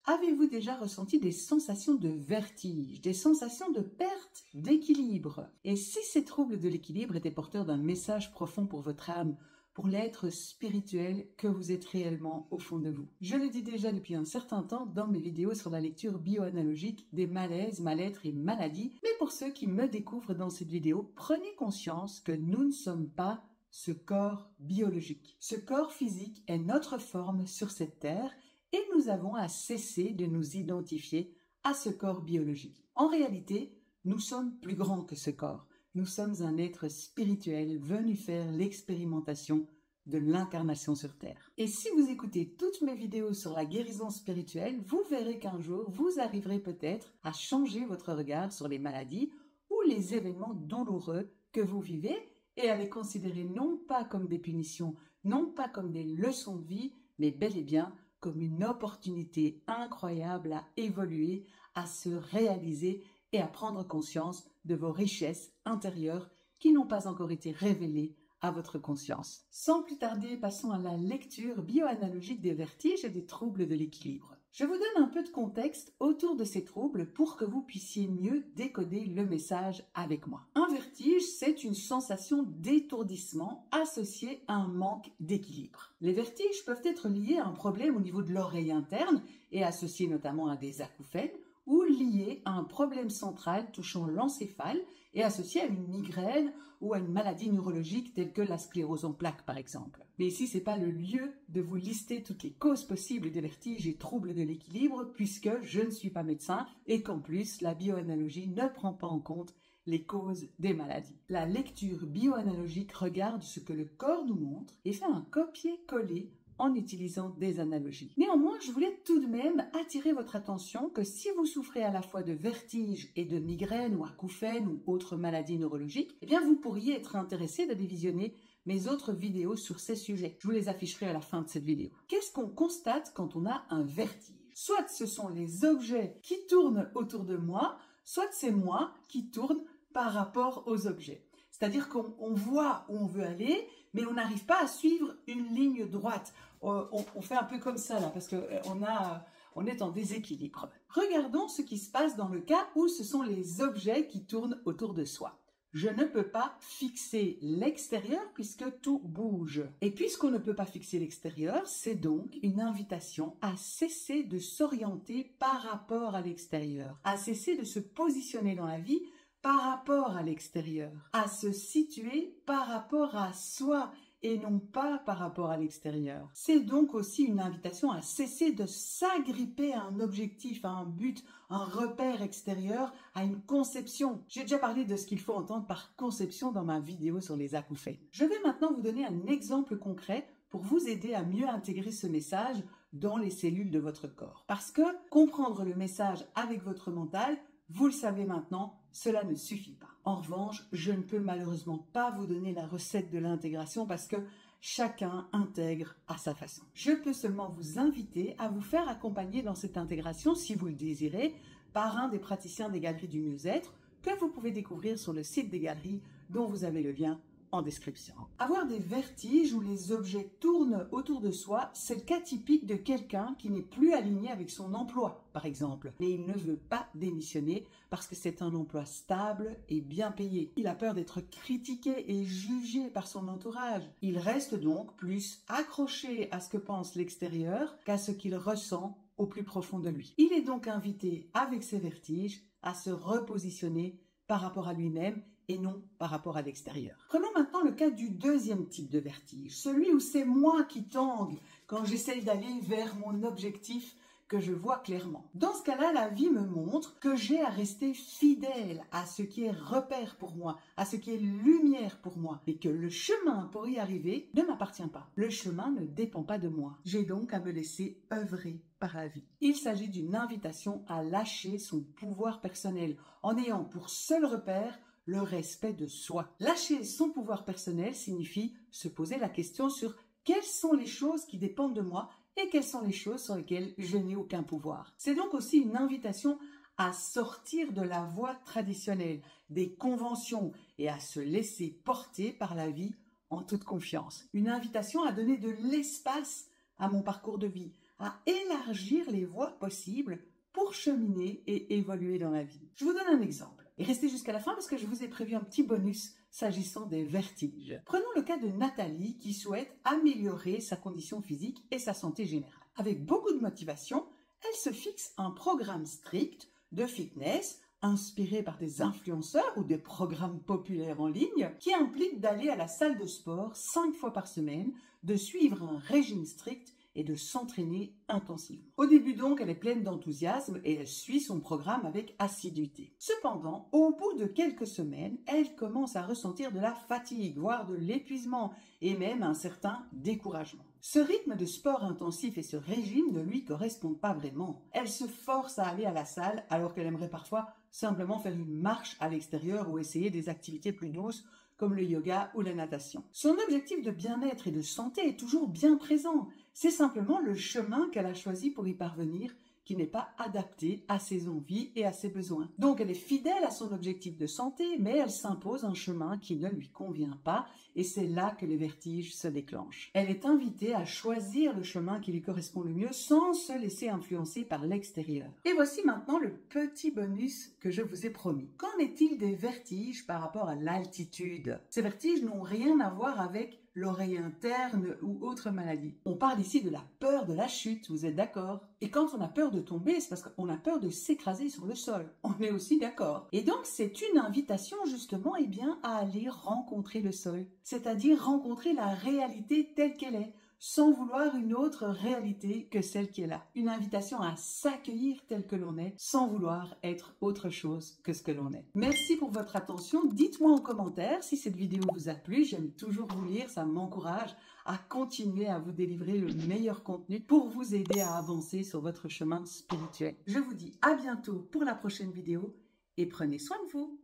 Avez-vous déjà ressenti des sensations de vertige, des sensations de perte d'équilibre? Et si ces troubles de l'équilibre étaient porteurs d'un message profond pour votre âme, pour l'être spirituel que vous êtes réellement au fond de vous? Je le dis déjà depuis un certain temps dans mes vidéos sur la lecture bioanalogique des malaises, mal-être et maladies, mais pour ceux qui me découvrent dans cette vidéo, prenez conscience que nous ne sommes pas ce corps biologique. Ce corps physique est notre forme sur cette terre et nous avons à cesser de nous identifier à ce corps biologique. En réalité, nous sommes plus grands que ce corps. Nous sommes un être spirituel venu faire l'expérimentation de l'incarnation sur Terre. Et si vous écoutez toutes mes vidéos sur la guérison spirituelle, vous verrez qu'un jour, vous arriverez peut-être à changer votre regard sur les maladies ou les événements douloureux que vous vivez et à les considérer non pas comme des punitions, non pas comme des leçons de vie, mais bel et bien comme une opportunité incroyable à évoluer, à se réaliser et à prendre conscience de vos richesses intérieures qui n'ont pas encore été révélées à votre conscience. Sans plus tarder, passons à la lecture bioanalogique des vertiges et des troubles de l'équilibre. Je vous donne un peu de contexte autour de ces troubles pour que vous puissiez mieux décoder le message avec moi. Un vertige, c'est une sensation d'étourdissement associée à un manque d'équilibre. Les vertiges peuvent être liés à un problème au niveau de l'oreille interne et associés notamment à des acouphènes, ou liés à un problème central touchant l'encéphale et associé à une migraine ou à une maladie neurologique telle que la sclérose en plaques par exemple. Mais ici, ce n'est pas le lieu de vous lister toutes les causes possibles des vertiges et troubles de l'équilibre puisque je ne suis pas médecin et qu'en plus, la bioanalogie ne prend pas en compte les causes des maladies. La lecture bioanalogique regarde ce que le corps nous montre et fait un copier-coller en utilisant des analogies. Néanmoins, je voulais tout de même attirer votre attention que si vous souffrez à la fois de vertiges et de migraines ou acouphènes ou autres maladies neurologiques, eh bien vous pourriez être intéressé d'aller visionner mes autres vidéos sur ces sujets. Je vous les afficherai à la fin de cette vidéo. Qu'est-ce qu'on constate quand on a un vertige? Soit ce sont les objets qui tournent autour de moi, soit c'est moi qui tourne par rapport aux objets. C'est-à-dire qu'on voit où on veut aller, mais on n'arrive pas à suivre une ligne droite. On fait un peu comme ça là, parce qu'on est en déséquilibre. Regardons ce qui se passe dans le cas où ce sont les objets qui tournent autour de soi. Je ne peux pas fixer l'extérieur puisque tout bouge. Et puisqu'on ne peut pas fixer l'extérieur, c'est donc une invitation à cesser de s'orienter par rapport à l'extérieur, à cesser de se positionner dans la vie par rapport à l'extérieur, à se situer par rapport à soi et non pas par rapport à l'extérieur. C'est donc aussi une invitation à cesser de s'agripper à un objectif, à un but, un repère extérieur, à une conception. J'ai déjà parlé de ce qu'il faut entendre par conception dans ma vidéo sur les acouphènes. Je vais maintenant vous donner un exemple concret pour vous aider à mieux intégrer ce message dans les cellules de votre corps. Parce que comprendre le message avec votre mental, vous le savez maintenant, cela ne suffit pas. En revanche, je ne peux malheureusement pas vous donner la recette de l'intégration parce que chacun intègre à sa façon. Je peux seulement vous inviter à vous faire accompagner dans cette intégration, si vous le désirez, par un des praticiens des Galeries du Mieux-être que vous pouvez découvrir sur le site des Galeries dont vous avez le lien en description. Avoir des vertiges où les objets tournent autour de soi, c'est le cas typique de quelqu'un qui n'est plus aligné avec son emploi, par exemple. Mais il ne veut pas démissionner parce que c'est un emploi stable et bien payé. Il a peur d'être critiqué et jugé par son entourage. Il reste donc plus accroché à ce que pense l'extérieur qu'à ce qu'il ressent au plus profond de lui. Il est donc invité, avec ses vertiges, à se repositionner par rapport à lui-même et non par rapport à l'extérieur. Prenons maintenant le cas du deuxième type de vertige, celui où c'est moi qui tangue quand j'essaye d'aller vers mon objectif que je vois clairement. Dans ce cas-là, la vie me montre que j'ai à rester fidèle à ce qui est repère pour moi, à ce qui est lumière pour moi, et que le chemin pour y arriver ne m'appartient pas. Le chemin ne dépend pas de moi. J'ai donc à me laisser œuvrer par la vie. Il s'agit d'une invitation à lâcher son pouvoir personnel en ayant pour seul repère le respect de soi. Lâcher son pouvoir personnel signifie se poser la question sur quelles sont les choses qui dépendent de moi et quelles sont les choses sur lesquelles je n'ai aucun pouvoir. C'est donc aussi une invitation à sortir de la voie traditionnelle, des conventions et à se laisser porter par la vie en toute confiance. Une invitation à donner de l'espace à mon parcours de vie, à élargir les voies possibles pour cheminer et évoluer dans la vie. Je vous donne un exemple. Et restez jusqu'à la fin parce que je vous ai prévu un petit bonus s'agissant des vertiges. Prenons le cas de Nathalie qui souhaite améliorer sa condition physique et sa santé générale. Avec beaucoup de motivation, elle se fixe un programme strict de fitness inspiré par des influenceurs ou des programmes populaires en ligne qui implique d'aller à la salle de sport 5 fois par semaine, de suivre un régime strict et de s'entraîner intensivement. Au début donc, elle est pleine d'enthousiasme et elle suit son programme avec assiduité. Cependant, au bout de quelques semaines, elle commence à ressentir de la fatigue, voire de l'épuisement et même un certain découragement. Ce rythme de sport intensif et ce régime ne lui correspondent pas vraiment. Elle se force à aller à la salle alors qu'elle aimerait parfois simplement faire une marche à l'extérieur ou essayer des activités plus douces comme le yoga ou la natation. Son objectif de bien-être et de santé est toujours bien présent. C'est simplement le chemin qu'elle a choisi pour y parvenir qui n'est pas adapté à ses envies et à ses besoins. Donc elle est fidèle à son objectif de santé, mais elle s'impose un chemin qui ne lui convient pas et c'est là que les vertiges se déclenchent. Elle est invitée à choisir le chemin qui lui correspond le mieux sans se laisser influencer par l'extérieur. Et voici maintenant le petit bonus que je vous ai promis. Qu'en est-il des vertiges par rapport à l'altitude? Ces vertiges n'ont rien à voir avec l'oreille interne ou autre maladie. On parle ici de la peur de la chute, vous êtes d'accord? Et quand on a peur de tomber, c'est parce qu'on a peur de s'écraser sur le sol. On est aussi d'accord. Et donc c'est une invitation justement à aller rencontrer le sol, c'est-à-dire rencontrer la réalité telle qu'elle est, sans vouloir une autre réalité que celle qui est là. Une invitation à s'accueillir tel que l'on est, sans vouloir être autre chose que ce que l'on est. Merci pour votre attention. Dites-moi en commentaire si cette vidéo vous a plu. J'aime toujours vous lire, ça m'encourage à continuer à vous délivrer le meilleur contenu pour vous aider à avancer sur votre chemin spirituel. Je vous dis à bientôt pour la prochaine vidéo et prenez soin de vous.